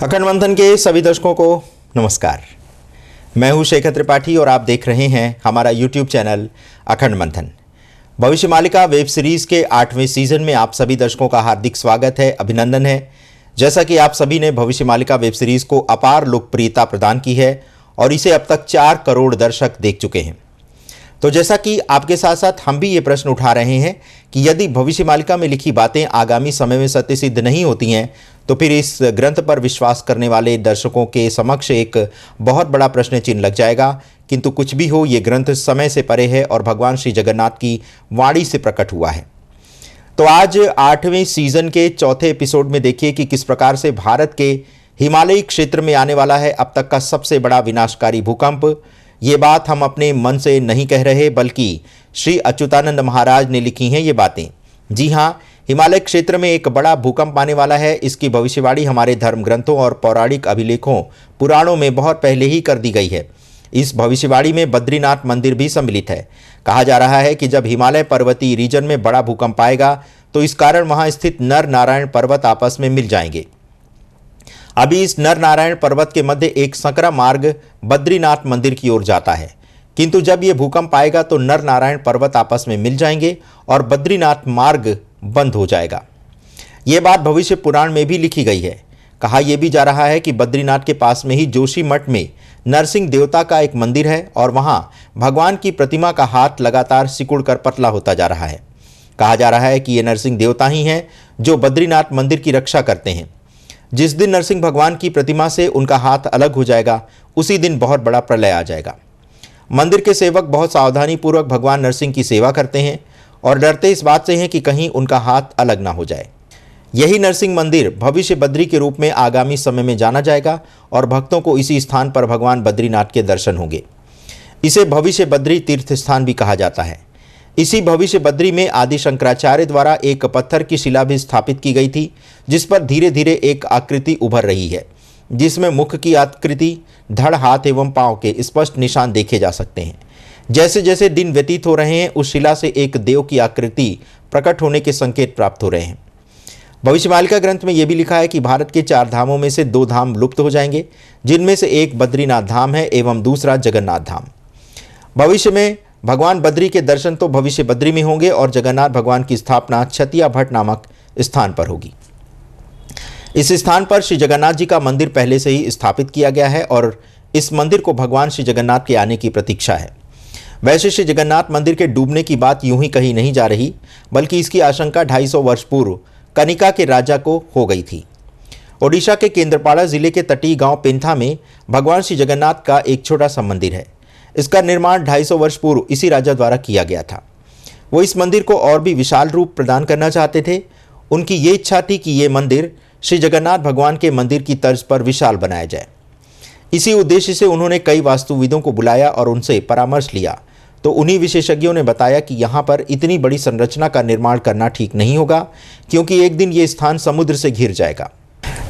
अखंड मंथन के सभी दर्शकों को नमस्कार। मैं हूं शेखर त्रिपाठी और आप देख रहे हैं हमारा यूट्यूब चैनल अखंड मंथन। भविष्य मालिका वेब सीरीज के 8वें सीजन में आप सभी दर्शकों का हार्दिक स्वागत है, अभिनंदन है। जैसा कि आप सभी ने भविष्य मालिका वेब सीरीज को अपार लोकप्रियता प्रदान की है और इसे अब तक 4 करोड़ दर्शक देख चुके हैं। तो जैसा कि आपके साथ साथ हम भी ये प्रश्न उठा रहे हैं कि यदि भविष्य मालिका में लिखी बातें आगामी समय में सत्य सिद्ध नहीं होती हैं तो फिर इस ग्रंथ पर विश्वास करने वाले दर्शकों के समक्ष एक बहुत बड़ा प्रश्न चिन्ह लग जाएगा। किंतु कुछ भी हो, ये ग्रंथ समय से परे है और भगवान श्री जगन्नाथ की वाणी से प्रकट हुआ है। तो आज 8वें सीजन के चौथे एपिसोड में देखिए कि किस प्रकार से भारत के हिमालयी क्षेत्र में आने वाला है अब तक का सबसे बड़ा विनाशकारी भूकंप। ये बात हम अपने मन से नहीं कह रहे, बल्कि श्री अच्युतानंद महाराज ने लिखी हैं ये बातें। जी हाँ, हिमालय क्षेत्र में एक बड़ा भूकंप आने वाला है। इसकी भविष्यवाणी हमारे धर्म ग्रंथों और पौराणिक अभिलेखों पुराणों में बहुत पहले ही कर दी गई है। इस भविष्यवाणी में बद्रीनाथ मंदिर भी सम्मिलित है। कहा जा रहा है कि जब हिमालय पर्वतीय रीजन में बड़ा भूकंप आएगा तो इस कारण वहां स्थित नर नारायण पर्वत आपस में मिल जाएंगे। अभी इस नर नारायण पर्वत के मध्य एक संकरा मार्ग बद्रीनाथ मंदिर की ओर जाता है, किंतु जब यह भूकंप आएगा तो नर नारायण पर्वत आपस में मिल जाएंगे और बद्रीनाथ मार्ग बंद हो जाएगा। यह बात भविष्य पुराण में भी लिखी गई है। कहा यह भी जा रहा है कि बद्रीनाथ के पास में ही जोशी मठ में नरसिंह देवता का एक मंदिर है और वहां भगवान की प्रतिमा का हाथ लगातार सिकुड़कर पतला होता जा रहा है। कहा जा रहा है कि ये नरसिंह देवता ही हैं जो बद्रीनाथ मंदिर की रक्षा करते हैं। जिस दिन नरसिंह भगवान की प्रतिमा से उनका हाथ अलग हो जाएगा उसी दिन बहुत बड़ा प्रलय आ जाएगा। मंदिर के सेवक बहुत सावधानी पूर्वक भगवान नरसिंह की सेवा करते हैं और डरते इस बात से हैं कि कहीं उनका हाथ अलग ना हो जाए। यही नरसिंह मंदिर भविष्य बद्री के रूप में आगामी समय में जाना जाएगा और भक्तों को इसी स्थान पर भगवान बद्रीनाथ के दर्शन होंगे। इसे भविष्य बद्री तीर्थ स्थान भी कहा जाता है। इसी भविष्य बद्री में आदि शंकराचार्य द्वारा एक पत्थर की शिला भी स्थापित की गई थी, जिस पर धीरे धीरे एक आकृति उभर रही है, जिसमें मुख की आकृति, धड़, हाथ एवं पांव के स्पष्ट निशान देखे जा सकते हैं। जैसे जैसे दिन व्यतीत हो रहे हैं उस शिला से एक देव की आकृति प्रकट होने के संकेत प्राप्त हो रहे हैं। भविष्य मालिका ग्रंथ में यह भी लिखा है कि भारत के 4 धामों में से 2 धाम लुप्त हो जाएंगे, जिनमें से एक बद्रीनाथ धाम है एवं दूसरा जगन्नाथ धाम। भविष्य में भगवान बद्री के दर्शन तो भविष्य बद्री में होंगे और जगन्नाथ भगवान की स्थापना छतिया भट्ट नामक स्थान पर होगी। इस स्थान पर श्री जगन्नाथ जी का मंदिर पहले से ही स्थापित किया गया है और इस मंदिर को भगवान श्री जगन्नाथ के आने की प्रतीक्षा है। वैसे श्री जगन्नाथ मंदिर के डूबने की बात यूं ही कही नहीं जा रही, बल्कि इसकी आशंका 250 वर्ष पूर्व कनिका के राजा को हो गई थी। ओडिशा के केंद्रपाड़ा जिले के तटीय गांव पेंथा में भगवान श्री जगन्नाथ का एक छोटा सा मंदिर है। इसका निर्माण 250 वर्ष पूर्व इसी राजा द्वारा किया गया था। वो इस मंदिर को और भी विशाल रूप प्रदान करना चाहते थे। उनकी ये इच्छा थी कि ये मंदिर श्री जगन्नाथ भगवान के मंदिर की तर्ज पर विशाल बनाया जाए। इसी उद्देश्य से उन्होंने कई वास्तुविदों को बुलाया और उनसे परामर्श लिया, तो उन्हीं विशेषज्ञों ने बताया कि यहाँ पर इतनी बड़ी संरचना का निर्माण करना ठीक नहीं होगा, क्योंकि एक दिन ये स्थान समुद्र से घिर जाएगा।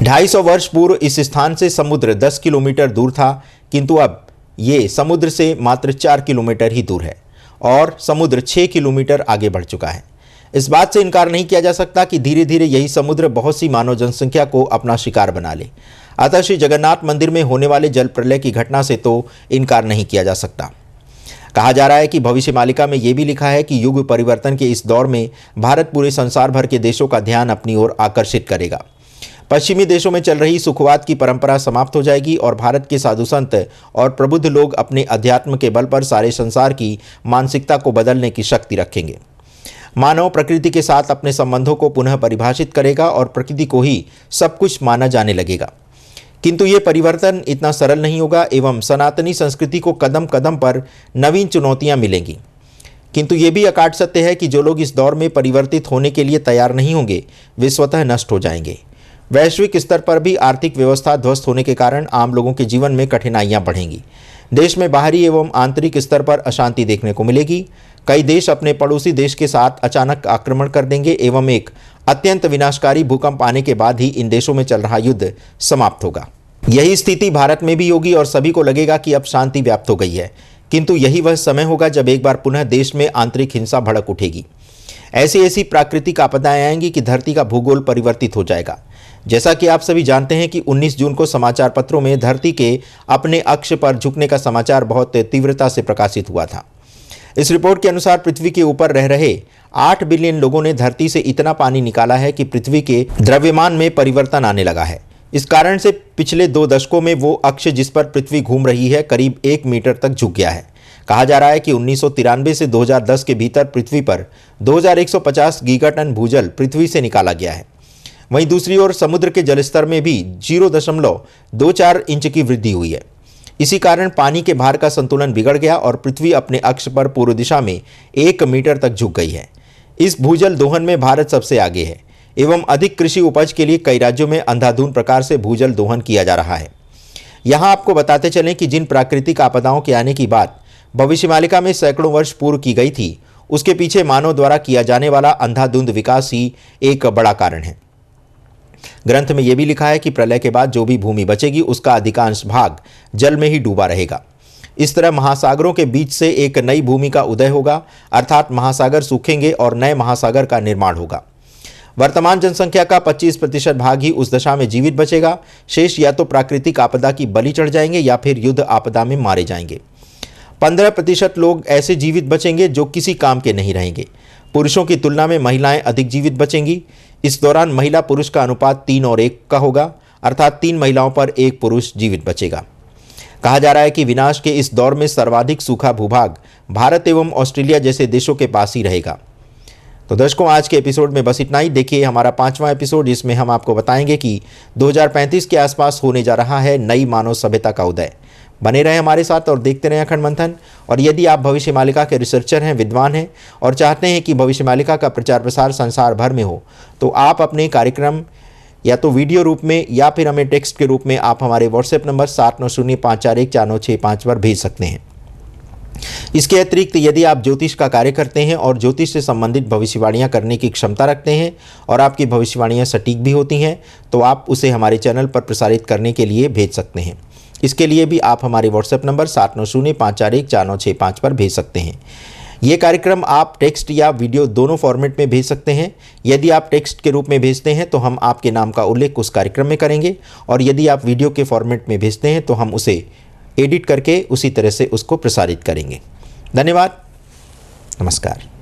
250 वर्ष पूर्व इस स्थान से समुद्र 10 किलोमीटर दूर था, किंतु अब ये समुद्र से मात्र 4 किलोमीटर ही दूर है और समुद्र 6 किलोमीटर आगे बढ़ चुका है। इस बात से इनकार नहीं किया जा सकता कि धीरे धीरे यही समुद्र बहुत सी मानव जनसंख्या को अपना शिकार बना ले। अतः श्री जगन्नाथ मंदिर में होने वाले जल प्रलय की घटना से तो इनकार नहीं किया जा सकता। कहा जा रहा है कि भविष्य मालिका में यह भी लिखा है कि युग परिवर्तन के इस दौर में भारत पूरे संसार भर के देशों का ध्यान अपनी ओर आकर्षित करेगा। पश्चिमी देशों में चल रही सुखवाद की परंपरा समाप्त हो जाएगी और भारत के साधु संत और प्रबुद्ध लोग अपने अध्यात्म के बल पर सारे संसार की मानसिकता को बदलने की शक्ति रखेंगे। मानव प्रकृति के साथ अपने संबंधों को पुनः परिभाषित करेगा और प्रकृति को ही सब कुछ माना जाने लगेगा। किंतु ये परिवर्तन इतना सरल नहीं होगा एवं सनातनी संस्कृति को कदम कदम पर नवीन चुनौतियां मिलेंगी। किंतु ये भी अकाट सत्य है कि जो लोग इस दौर में परिवर्तित होने के लिए तैयार नहीं होंगे वे स्वतः नष्ट हो जाएंगे। वैश्विक स्तर पर भी आर्थिक व्यवस्था ध्वस्त होने के कारण आम लोगों के जीवन में कठिनाइयां बढ़ेंगी। देश में बाहरी एवं आंतरिक स्तर पर अशांति देखने को मिलेगी। कई देश अपने पड़ोसी देश के साथ अचानक आक्रमण कर देंगे एवं एक अत्यंत विनाशकारी भूकंप आने के बाद ही इन देशों में चल रहा युद्ध समाप्त होगा। यही स्थिति भारत में भी होगी और सभी को लगेगा कि अब शांति व्याप्त हो गई है, किंतु यही वह समय होगा जब एक बार पुनः देश में आंतरिक हिंसा भड़क उठेगी। ऐसी ऐसी प्राकृतिक आपदाएं आएंगी कि धरती का भूगोल परिवर्तित हो जाएगा। जैसा कि आप सभी जानते हैं कि 19 जून को समाचार पत्रों में धरती के अपने अक्ष पर झुकने का समाचार बहुत तीव्रता से प्रकाशित हुआ था। इस रिपोर्ट के अनुसार पृथ्वी के ऊपर रह रहे 8 बिलियन लोगों ने धरती से इतना पानी निकाला है कि पृथ्वी के द्रव्यमान में परिवर्तन आने लगा है। इस कारण से पिछले 2 दशकों में वो अक्ष जिस पर पृथ्वी घूम रही है करीब 1 मीटर तक झुक गया है। कहा जा रहा है कि 1993 से 2010 के भीतर पृथ्वी पर 2150 गीगाटन भूजल पृथ्वी से निकाला गया है। वहीं दूसरी ओर समुद्र के जलस्तर में भी 0.24 इंच की वृद्धि हुई है। इसी कारण पानी के भार का संतुलन बिगड़ गया और पृथ्वी अपने अक्ष पर पूर्व दिशा में 1 मीटर तक झुक गई है। इस भूजल दोहन में भारत सबसे आगे है एवं अधिक कृषि उपज के लिए कई राज्यों में अंधाधुंध प्रकार से भूजल दोहन किया जा रहा है। यहाँ आपको बताते चलें कि जिन प्राकृतिक आपदाओं के आने की बात भविष्यमालिका में सैकड़ों वर्ष पूर्व की गई थी, उसके पीछे मानव द्वारा किया जाने वाला अंधाधुंध विकास ही एक बड़ा कारण है। ग्रंथ में यह भी लिखा है कि प्रलय के बाद जो भी भूमि बचेगी उसका अधिकांश भाग जल में ही डूबा रहेगा। इस तरह महासागरों के बीच से एक नई भूमि का उदय होगा, अर्थात महासागर सूखेंगे और नए महासागर का निर्माण होगा। वर्तमान जनसंख्या का 25% भाग ही उस दशा में जीवित बचेगा। शेष या तो प्राकृतिक आपदा की बलि चढ़ जाएंगे या फिर युद्ध आपदा में मारे जाएंगे। 15% लोग ऐसे जीवित बचेंगे जो किसी काम के नहीं रहेंगे। पुरुषों की तुलना में महिलाएं अधिक जीवित बचेंगी। इस दौरान महिला पुरुष का अनुपात 3 और 1 का होगा, अर्थात 3 महिलाओं पर 1 पुरुष जीवित बचेगा। कहा जा रहा है कि विनाश के इस दौर में सर्वाधिक सूखा भूभाग भारत एवं ऑस्ट्रेलिया जैसे देशों के पास ही रहेगा। तो दर्शकों, आज के एपिसोड में बस इतना ही। देखिए हमारा 5वां एपिसोड, जिसमें हम आपको बताएंगे कि 2035 के आसपास होने जा रहा है नई मानव सभ्यता का उदय। बने रहें हमारे साथ और देखते रहें अखंड मंथन। और यदि आप भविष्यमालिका के रिसर्चर हैं, विद्वान हैं और चाहते हैं कि भविष्यमालिका का प्रचार प्रसार संसार भर में हो, तो आप अपने कार्यक्रम या तो वीडियो रूप में या फिर हमें टेक्स्ट के रूप में आप हमारे व्हाट्सएप नंबर 7905414965 पर भेज सकते हैं। इसके अतिरिक्त यदि आप ज्योतिष का कार्य करते हैं और ज्योतिष से संबंधित भविष्यवाणियां करने की क्षमता रखते हैं और आपकी भविष्यवाणियां सटीक भी होती हैं, तो आप उसे हमारे चैनल पर प्रसारित करने के लिए भेज सकते हैं। इसके लिए भी आप हमारे व्हाट्सएप नंबर 7905414965 पर भेज सकते हैं। ये कार्यक्रम आप टेक्स्ट या वीडियो दोनों फॉर्मेट में भेज सकते हैं। यदि आप टेक्स्ट के रूप में भेजते हैं तो हम आपके नाम का उल्लेख उस कार्यक्रम में करेंगे, और यदि आप वीडियो के फॉर्मेट में भेजते हैं तो हम उसे एडिट करके उसी तरह से उसको प्रसारित करेंगे। धन्यवाद, नमस्कार।